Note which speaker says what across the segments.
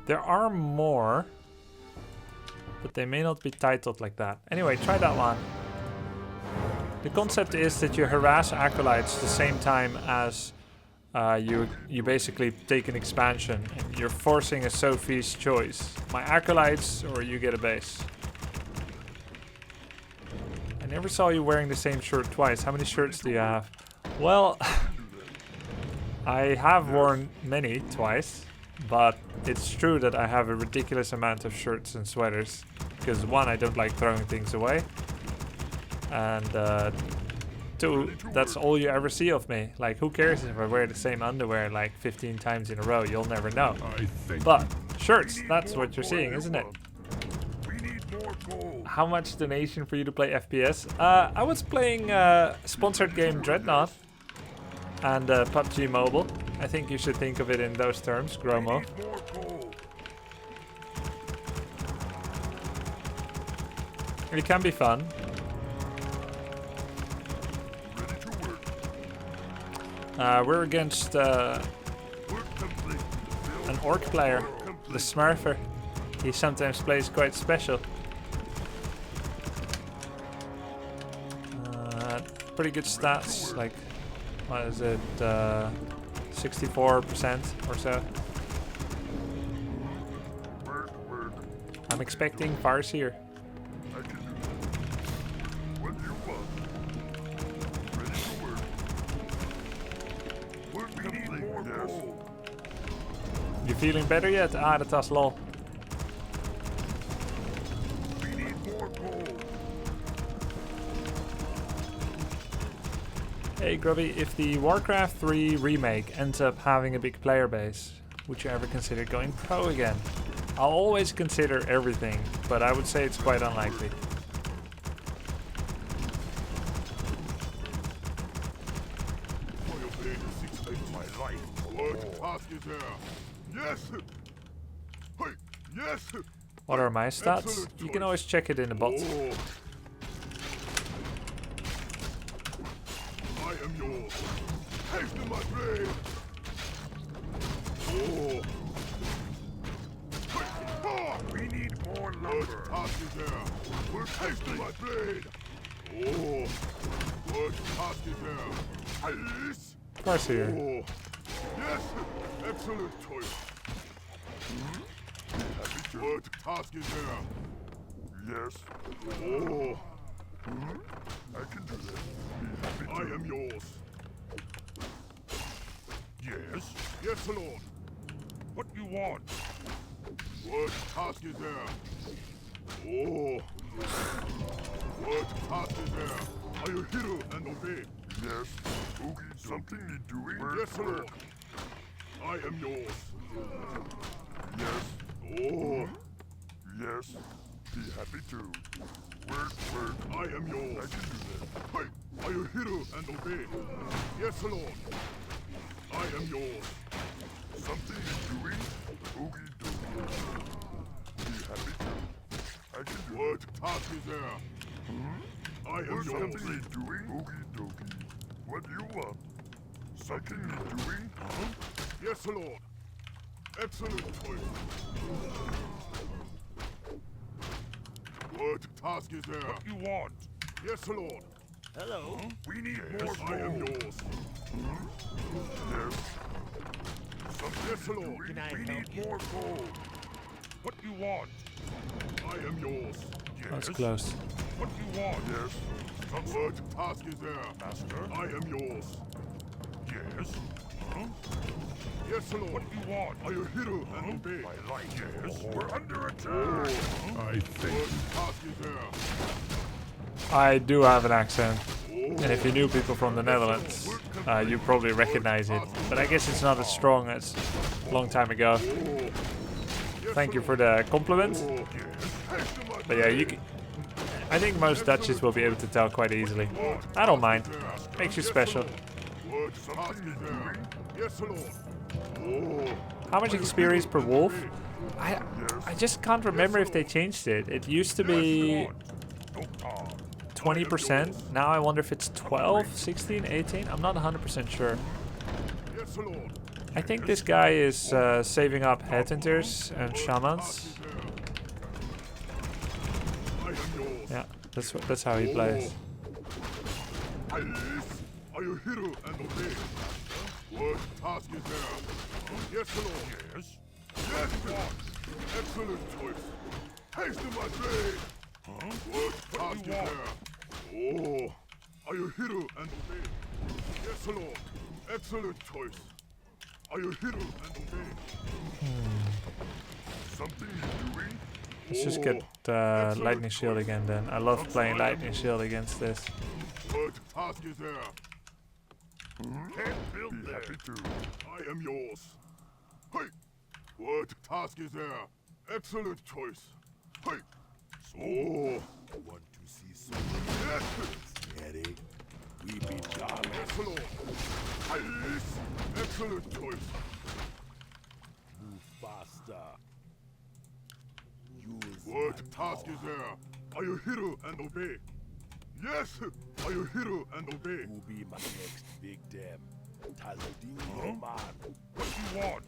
Speaker 1: There are more, but they may not be titled like that. Anyway, try that one. The concept is that you harass acolytes the same time as you basically take an expansion. And you're forcing a Sophie's choice. My acolytes or you get a base. I never saw you wearing the same shirt twice. How many shirts do you have? Well, I have worn many twice. But it's true that I have a ridiculous amount of shirts and sweaters. Because 1, I don't like throwing things away. And 2, that's all you ever see of me. Like, who cares if I wear the same underwear like 15 times in a row? You'll never know. But shirts, that's what you're seeing, isn't it? How much donation for you to play FPS? I was playing sponsored game Dreadnought and PUBG Mobile. I think you should think of it in those terms, Gromo. It can be fun. We're against an orc player, the Smurfer. He sometimes plays quite special. Pretty good stats, like, what is it, 64% or so. I'm expecting Farseer. You feeling better yet? Ah, dat was lol. Hey Grubby, if the Warcraft 3 remake ends up having a big player base, would you ever consider going pro again? I'll always consider everything, but I would say it's quite unlikely. What are my stats? You can always check it in the bot.
Speaker 2: I am yours. Hasten my blade. Oh. We need more lumber. Task is there. We're hasten my blade. Oh. What task is there? Ice.
Speaker 1: Farseer.
Speaker 2: Oh. Yes. Excellent choice. What task is there? Yes. Oh. I can do that. I am yours. Yes? Yes, Lord. What you want? What task is there? Oh. What task is there? Are you hero and obey? Yes. Okay, something need doing? Yes, Lord. I am yours. Yes. Oh. Yes. Be happy to. Work. I am yours. I can do that. Hey, are you hero and obey? Yes, Lord. I am yours. Something is doing? Okie dokie. Be happy to. I can do what task is there? I am yours. Something is doing? Okie dokie. What do you want? Something is doing? Yes, Lord. Excellent choice. What task is there? What you want? Yes, Lord. Hello. We need more gold. I am yours. Yes. Yes, Lord.
Speaker 3: Can I
Speaker 2: we
Speaker 3: help
Speaker 2: need
Speaker 3: you?
Speaker 2: more gold. What you want? I am yours. Yes.
Speaker 1: That's close.
Speaker 2: What you want? Yes. What task is there? Master. I am yours. Yes. Huh? Yes, Lord. What you want? Are you hero and obey? My life. Yes. We're under attack. I think. What task is there?
Speaker 1: I do have an accent. And if you knew people from the Netherlands, you probably recognize it. But I guess it's not as strong as a long time ago. Thank you for the compliment. But yeah, you can, I think most Dutchies will be able to tell quite easily. I don't mind. Makes you special. How much experience per wolf? I just can't remember if they changed it. It used to be 20%. Now I wonder if it's 12, 16, 18. I'm not 100% sure. I think this guy is saving up headhunters and shamans. Yeah, that's how he plays.
Speaker 2: Are you hero and obey? What task is there? Yes, Lord. Yes. Yes, Lord. Excellent choice. Hasten my blade. Huh? What task is there? Oh, are you hero and obey? Yes, Lord. Excellent choice. Are you hero and obey? Something you're doing?
Speaker 1: Let's just get lightning shield again then. I love playing lightning shield against this.
Speaker 2: What task is there? Can't build there. Happy to. I am yours. Hey! What task is there? Excellent choice. Hey! So, want to see someone? Yes! Ready? We be done. Excellent. Nice. Excellent choice. Move faster. Use what task is there? Are you hero and obey? Yes! Are you hero and obey?
Speaker 3: Who be my next big damn?
Speaker 2: Huh?
Speaker 3: Man.
Speaker 2: What you want?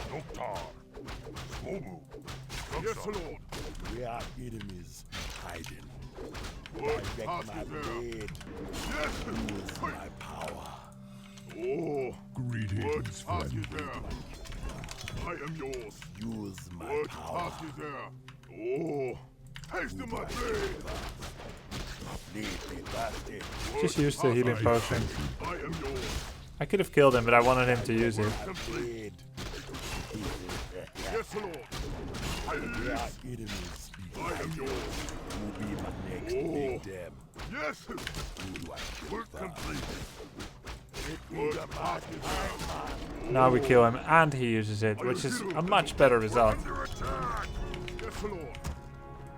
Speaker 2: Doctor. Swobu. Yes, Lord.
Speaker 3: Where our enemies hiding.
Speaker 2: What
Speaker 3: Direct
Speaker 2: task
Speaker 3: my
Speaker 2: is there?
Speaker 3: blade.
Speaker 2: Yes!
Speaker 3: Use my power.
Speaker 2: Oh!
Speaker 4: Greetings,
Speaker 2: What task
Speaker 4: friend.
Speaker 2: is there? I am yours.
Speaker 3: Use my
Speaker 2: What
Speaker 3: power.
Speaker 2: task is there? Oh! Haste to my blade!
Speaker 3: Blade be thirsty.
Speaker 1: Just use the healing potion.
Speaker 2: I am yours.
Speaker 1: I could have killed him, but I wanted him to use it.
Speaker 3: Blade.
Speaker 2: Yes, Lord.
Speaker 3: Where our
Speaker 2: Yes.
Speaker 3: enemies be
Speaker 2: I am
Speaker 3: hiding.
Speaker 2: yours.
Speaker 3: Who be my next
Speaker 2: Oh.
Speaker 3: big damn?
Speaker 2: Yes.
Speaker 3: Who do I kill
Speaker 2: Work
Speaker 3: first?
Speaker 2: complete. What task is there?
Speaker 1: Now we kill him and he uses it, which is a much better result.
Speaker 2: Under attack. Yes, Lord.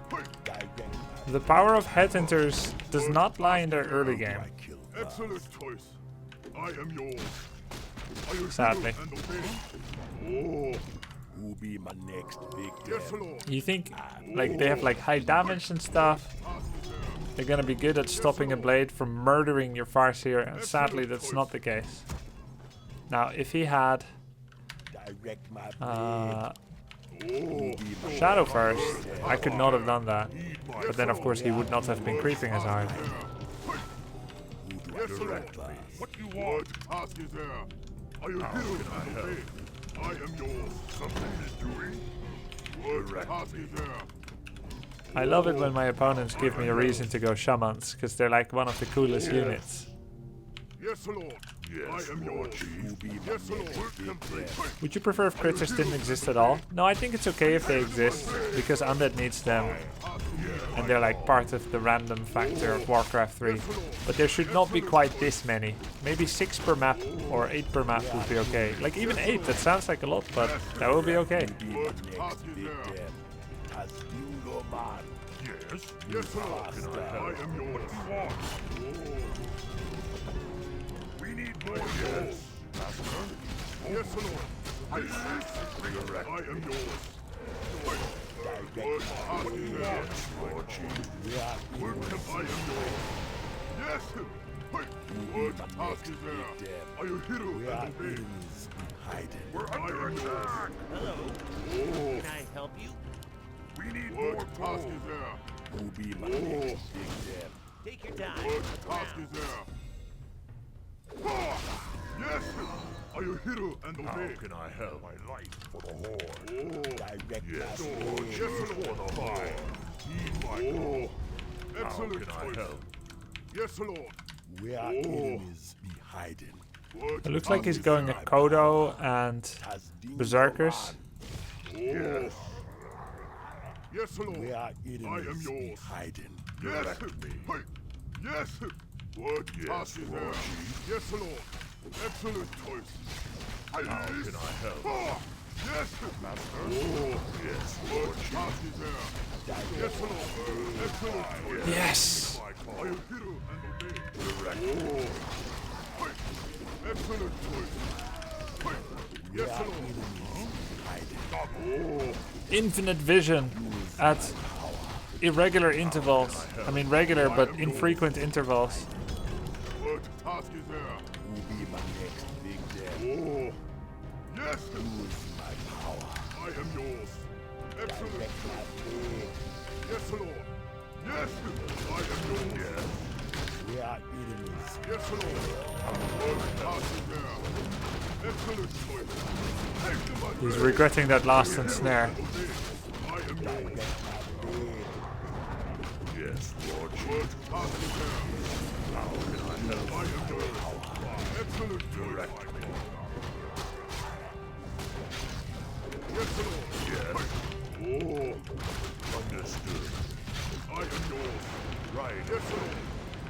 Speaker 2: Hey.
Speaker 3: Direct my
Speaker 1: The power of headhunters does not lie in their early game.
Speaker 3: I kill first.
Speaker 2: Excellent choice. I am yours. Are you
Speaker 1: Sadly.
Speaker 2: hero and obey? Oh.
Speaker 3: Who be my next big
Speaker 2: Yes,
Speaker 3: damn?
Speaker 2: Lord.
Speaker 1: You think like they have like high damage and stuff? They're gonna be good at stopping a blade from murdering your Farseer, and sadly that's not the case. Now if he had
Speaker 3: Direct my blade.
Speaker 2: Oh.
Speaker 1: Shadow first, I could not have done that. But then of course he would not have been creeping as hard.
Speaker 3: Who do I
Speaker 2: Yes, Lord.
Speaker 3: direct first?
Speaker 2: What you want? What task is there? Are you hero and obey? I am yours. Something is doing? What task is there?
Speaker 1: I love it when my opponents give me a reason to go shamans, because they're like one of the coolest units.
Speaker 2: Yes, Lord.
Speaker 4: Yes,
Speaker 2: I am
Speaker 4: Lord
Speaker 2: yours.
Speaker 4: Chief.
Speaker 3: Who be my
Speaker 2: Yes, Lord.
Speaker 3: next
Speaker 2: Work
Speaker 3: big
Speaker 2: complete.
Speaker 3: damn?
Speaker 1: Would you prefer if critters didn't exist at all? No, I think it's okay if they exist, because Undead needs them, and they're like part of the random factor of Warcraft 3. But there should not be quite this many. Maybe 6 per map or 8 per map would be okay. Like even 8, that sounds like a lot, but that will be okay.
Speaker 3: Who be my next big damn? As Dingo Man.
Speaker 4: Yes.
Speaker 2: Yes, Lord.
Speaker 3: Faster.
Speaker 2: I am yours. What you want? We need more yes. Master. Yes, Lord. I am yours.
Speaker 3: Direct my
Speaker 2: What
Speaker 3: blade.
Speaker 4: Lord Chief.
Speaker 3: Where our enemies
Speaker 2: I am yours. Yes. What task is there? Are you hero
Speaker 3: Where our
Speaker 2: and obey?
Speaker 3: enemies be hiding.
Speaker 4: We're under attack.
Speaker 5: Hello,
Speaker 2: Oh.
Speaker 5: can I help you?
Speaker 4: We need more
Speaker 2: What task
Speaker 4: gold.
Speaker 2: is there?
Speaker 3: Who be my next big damn?
Speaker 5: Take your time.
Speaker 2: What
Speaker 5: Look
Speaker 2: task
Speaker 5: around.
Speaker 2: is there? Ah! Yes. Are you hero and
Speaker 4: How
Speaker 2: obey?
Speaker 4: can I help my life for the Horde?
Speaker 2: Oh.
Speaker 3: Direct
Speaker 4: Yes,
Speaker 3: my
Speaker 4: Lord
Speaker 3: blade.
Speaker 4: Chief, for the Horde. Heed my
Speaker 2: Oh.
Speaker 4: call. How
Speaker 2: Excellent
Speaker 4: can I
Speaker 2: choice.
Speaker 4: help?
Speaker 2: Yes, Lord.
Speaker 3: Where our enemies be hiding.
Speaker 2: What
Speaker 1: It looks like he's
Speaker 2: task
Speaker 1: going
Speaker 2: is
Speaker 1: at Kodo and
Speaker 3: As Dingo
Speaker 1: Berserkers.
Speaker 3: Man.
Speaker 2: Oh. Yes, Lord.
Speaker 3: Where our
Speaker 2: I am
Speaker 3: enemies be
Speaker 2: yours.
Speaker 3: hiding.
Speaker 2: Yes.
Speaker 4: Direct me.
Speaker 2: Hey. Yes. What
Speaker 4: Yes,
Speaker 2: task is
Speaker 4: Lord
Speaker 2: there?
Speaker 4: Chief.
Speaker 2: Yes, Lord. Excellent choice.
Speaker 4: How can I help?
Speaker 2: Ah! Yes.
Speaker 4: Master?
Speaker 2: Oh.
Speaker 4: Yes,
Speaker 2: What
Speaker 4: Lord Chief.
Speaker 2: task is there? Yes, Lord. Excellent choice.
Speaker 1: yes!
Speaker 4: My call.
Speaker 2: Are you hero and obey?
Speaker 4: Direct
Speaker 2: Oh. Hey. Excellent choice. Hey. Yes,
Speaker 3: Where our
Speaker 2: Lord.
Speaker 3: enemies be hiding.
Speaker 2: Oh.
Speaker 1: Infinite vision at irregular intervals. I mean regular but infrequent intervals.
Speaker 2: What task is there?
Speaker 3: Who be my next big damn?
Speaker 2: Oh. Yes!
Speaker 3: Use my power.
Speaker 2: I am yours. Excellent.
Speaker 3: Direct my blade.
Speaker 2: Yes, Lord. Yes! I am yours. Yes.
Speaker 3: We are enemies.
Speaker 2: Yes, Lord. Work passes there. Excellent choice. Take them by
Speaker 1: He's
Speaker 2: grace.
Speaker 1: regretting that last ensnare.
Speaker 2: I am yours.
Speaker 3: Direct my blade.
Speaker 4: Yes, Lord.
Speaker 2: Work passes there.
Speaker 4: How can I help?
Speaker 2: I am yours. Excellent choice. Yes, Lord.
Speaker 4: Yes.
Speaker 2: Oh,
Speaker 4: Understood.
Speaker 2: I am yours.
Speaker 4: Right.
Speaker 2: Yes, Lord.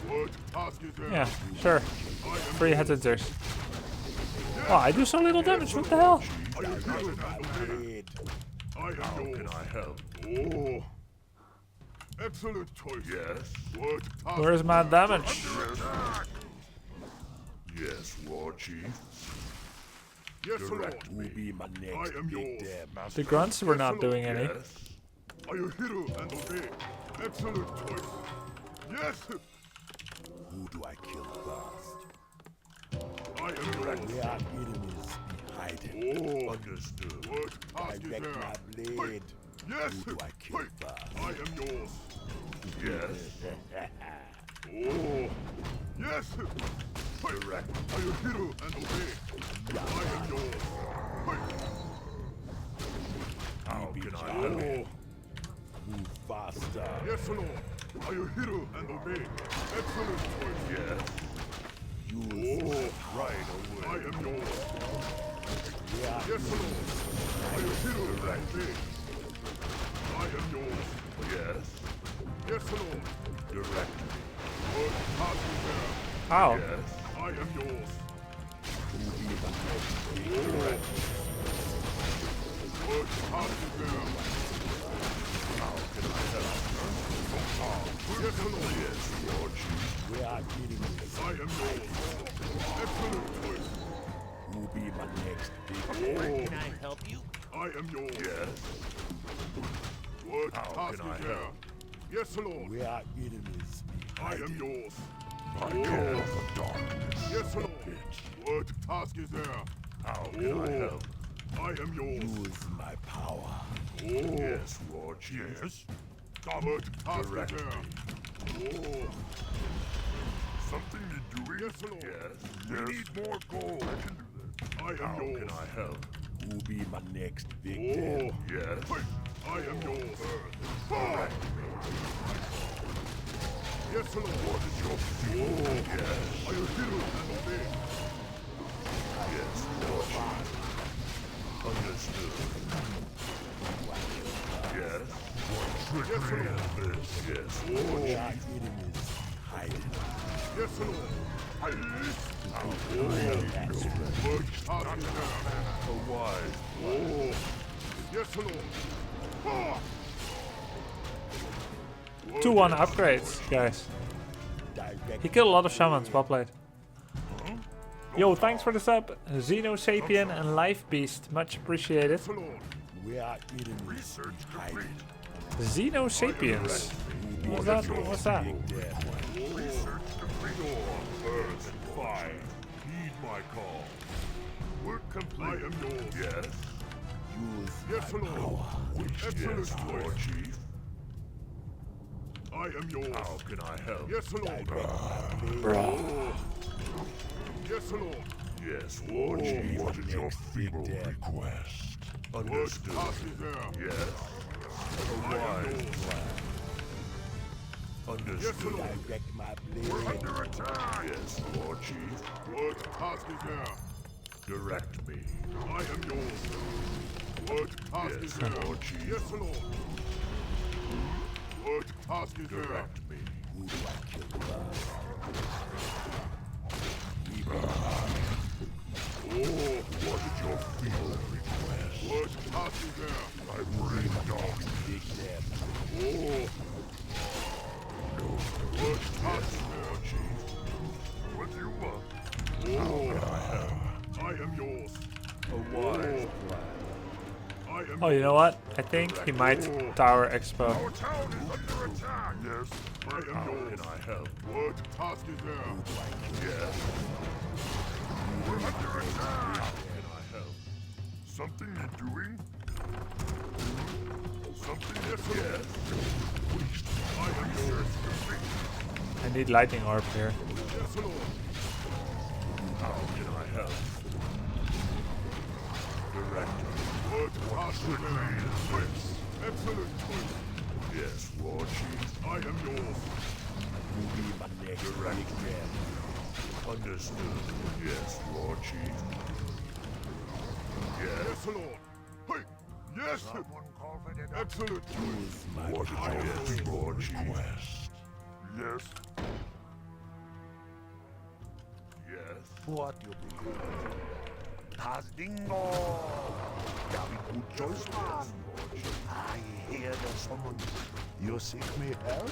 Speaker 2: What task is there?
Speaker 1: Yeah, sure.
Speaker 2: I am
Speaker 1: 3 headhunters. Oh, I do so little damage. What the hell?
Speaker 2: Are you here?
Speaker 3: Blade.
Speaker 2: I am
Speaker 4: How
Speaker 2: yours.
Speaker 4: can I help?
Speaker 2: Oh, excellent choice.
Speaker 4: Yes.
Speaker 2: What task?
Speaker 1: Where's my damage?
Speaker 4: Yes, War Chief.
Speaker 2: Yes, Lord.
Speaker 4: Direct
Speaker 3: Who
Speaker 4: me.
Speaker 3: be my next
Speaker 2: I am
Speaker 3: big
Speaker 2: yours.
Speaker 3: damn?
Speaker 1: The grunts were not doing any.
Speaker 4: Yes.
Speaker 2: Are you here and obey? Excellent choice. Yes,
Speaker 3: Who do I kill first?
Speaker 2: I am yours.
Speaker 3: We are enemies. Be hiding.
Speaker 2: Oh,
Speaker 4: Understood.
Speaker 2: what task is
Speaker 3: Direct
Speaker 2: there?
Speaker 3: my blade.
Speaker 2: Yes,
Speaker 3: Who do I kill
Speaker 2: Wait.
Speaker 3: first?
Speaker 2: I am yours.
Speaker 4: Yes.
Speaker 2: Oh, yes.
Speaker 4: Direct.
Speaker 2: Are you here and obey? I am yours.
Speaker 4: How can I help?
Speaker 2: Oh,
Speaker 3: Move faster.
Speaker 2: yes, Lord. Are you here and obey? Excellent choice.
Speaker 4: Yes.
Speaker 3: Use
Speaker 2: Oh,
Speaker 4: Right
Speaker 2: I
Speaker 4: away.
Speaker 2: am yours.
Speaker 3: we are
Speaker 2: Yes, Lord. Are you here and obey? I am yours.
Speaker 4: Yes.
Speaker 2: Yes, Lord.
Speaker 4: Direct me.
Speaker 2: What task is there?
Speaker 1: Ow.
Speaker 4: Yes.
Speaker 2: I am yours. What task is there?
Speaker 4: How can I help?
Speaker 2: Yes, Lord.
Speaker 4: Yes, War Chief.
Speaker 3: we are enemies.
Speaker 2: I am yours. Excellent choice.
Speaker 3: Who be my next big
Speaker 2: Oh,
Speaker 5: Can I help you?
Speaker 2: I am yours.
Speaker 4: Yes.
Speaker 2: What
Speaker 4: How
Speaker 2: task
Speaker 4: can I
Speaker 2: is there?
Speaker 4: help?
Speaker 2: Yes, Lord.
Speaker 3: We are enemies. Be
Speaker 2: I am
Speaker 3: hiding.
Speaker 2: yours.
Speaker 4: I call the darkness.
Speaker 2: Yes, Lord.
Speaker 4: Bitch.
Speaker 2: What task is there?
Speaker 4: How can I help?
Speaker 2: I am yours.
Speaker 3: Use my power.
Speaker 4: Yes, War Chief. Yes.
Speaker 2: What task
Speaker 4: Direct
Speaker 2: is there? Oh,
Speaker 4: Something you doing?
Speaker 2: yes, Lord.
Speaker 4: Yes. We need more gold. I can do that.
Speaker 2: I am
Speaker 4: How
Speaker 2: yours.
Speaker 4: can I help?
Speaker 3: Who be my next big
Speaker 2: Oh,
Speaker 3: damn?
Speaker 4: Yes.
Speaker 2: I am yours.
Speaker 4: Direct me.
Speaker 2: Yes, Lord.
Speaker 4: What is your feel? Yes.
Speaker 2: Are you here and obey?
Speaker 4: Yes, War Chief. Understood. Yes. What trickery is this? Yes, War
Speaker 3: We
Speaker 4: Chief.
Speaker 3: are enemies. Hiding.
Speaker 2: Yes, Lord.
Speaker 4: How can I help?
Speaker 2: What task is there?
Speaker 4: A wise.
Speaker 2: Oh, yes, Lord. Ah!
Speaker 1: 2-1 upgrades, guys.
Speaker 3: Direct
Speaker 1: He killed a lot of shamans. Well played. Yo, thanks for the sub. Xeno Sapien and Life Beast. Much appreciated.
Speaker 2: Yes, Lord.
Speaker 3: We are enemies.
Speaker 4: Research
Speaker 3: Hiding.
Speaker 4: complete.
Speaker 1: Xeno Sapiens. What's that? What's that?
Speaker 3: Big damn.
Speaker 4: Research complete. Your earth and fire. Heed my call. Work complete.
Speaker 2: I am yours.
Speaker 4: Yes.
Speaker 3: Use
Speaker 2: Yes,
Speaker 3: my
Speaker 2: Lord.
Speaker 3: power.
Speaker 2: Excellent
Speaker 4: Yes, War
Speaker 2: choice.
Speaker 4: Chief.
Speaker 2: I am yours.
Speaker 4: How can I help?
Speaker 2: Yes, Lord.
Speaker 3: Direct my blade.
Speaker 2: Oh, yes, Lord.
Speaker 4: Yes, War Chief. What is your
Speaker 3: Next
Speaker 4: feeble
Speaker 3: big damn.
Speaker 4: request?
Speaker 2: What
Speaker 4: Understood.
Speaker 2: task is there?
Speaker 4: Yes.
Speaker 2: I am
Speaker 4: Wise.
Speaker 2: yours. Yes,
Speaker 4: Understood.
Speaker 2: Lord.
Speaker 3: Direct my blade.
Speaker 4: Under attack. Yes, War Chief.
Speaker 2: What task is there?
Speaker 4: Direct me.
Speaker 2: I am yours. What task
Speaker 4: Yes,
Speaker 2: is there?
Speaker 4: Lord Chief.
Speaker 2: Yes, Lord. What task is there?
Speaker 4: Direct me.
Speaker 3: Who do I kill first?
Speaker 2: Oh,
Speaker 4: What is your feeble request?
Speaker 2: what task is there?
Speaker 4: I bring dark.
Speaker 3: Big damn.
Speaker 2: Oh, what task is there?
Speaker 4: War Chief. What do you want?
Speaker 2: Oh,
Speaker 4: I have
Speaker 2: I am yours.
Speaker 4: a wise plan.
Speaker 2: I am
Speaker 1: Oh, you know what? I think he might Tower Expo.
Speaker 4: Our town is under attack. Yes.
Speaker 2: I am
Speaker 4: How
Speaker 2: yours.
Speaker 4: can I help?
Speaker 2: What task is there?
Speaker 4: Yes. We're under attack. How can I help? Something you're doing? Something yes. I am yours.
Speaker 1: I need lightning orb here.
Speaker 2: Yes, Lord.
Speaker 4: How can I help? Director.
Speaker 2: What task is there? Excellent choice.
Speaker 4: Yes, War Chief.
Speaker 2: I am yours.
Speaker 3: You be my next big man.
Speaker 4: Understood. Yes, War Chief. Yes.
Speaker 2: Yes, Lord. Hey. Yes. Excellent choice.
Speaker 3: My
Speaker 4: What is your War Chief? Yes. Yes.
Speaker 3: what you be? Tas dingo. Very good choice, man. I hear the summons. You seek me help?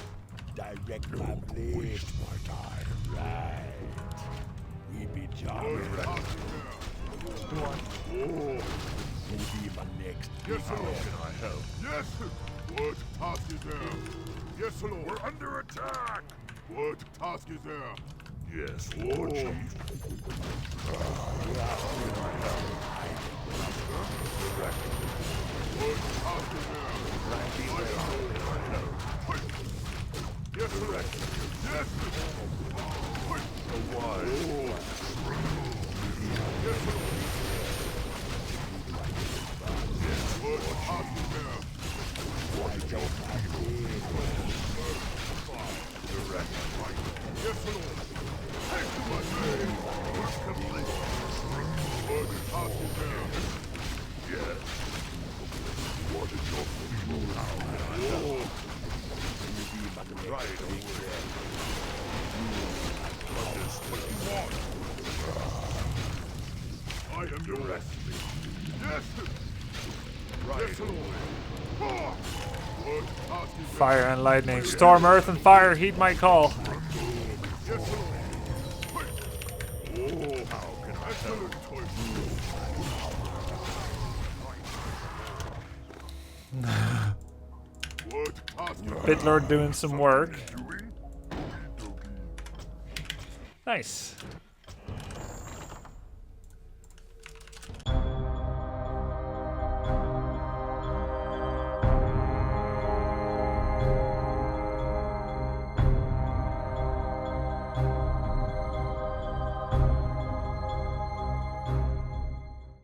Speaker 3: Direct my blade. Waste my time. Right. We be jamming.
Speaker 2: What task is there?
Speaker 3: What?
Speaker 2: Oh.
Speaker 3: You be my next
Speaker 2: Yes,
Speaker 3: big
Speaker 2: Lord.
Speaker 3: man.
Speaker 4: Can I help?
Speaker 2: Yes. What task is there? Yes, Lord.
Speaker 4: We're under attack!
Speaker 2: What task is there?
Speaker 4: Yes, War
Speaker 2: Oh.
Speaker 4: Chief.
Speaker 2: What task is there? Yes, Lord. Yes.
Speaker 4: Why?
Speaker 2: Yes, Lord. What task is there? Yes, Lord. Take to my name. What task is there?
Speaker 4: Yes. What is your feeble power?
Speaker 2: Oh.
Speaker 4: Right away. What you want?
Speaker 2: I am yours.
Speaker 4: Direct me.
Speaker 2: Yes.
Speaker 4: Right
Speaker 2: Yes, Lord. Ah. What task is there?
Speaker 1: Fire and lightning. Storm, earth, and fire. Heed my call.
Speaker 2: Yes, Lord. Oh,
Speaker 4: How can I help?
Speaker 2: excellent choice. What task is there?
Speaker 1: Bitlord doing some work.
Speaker 4: Doing? Okie dokie.
Speaker 1: Nice.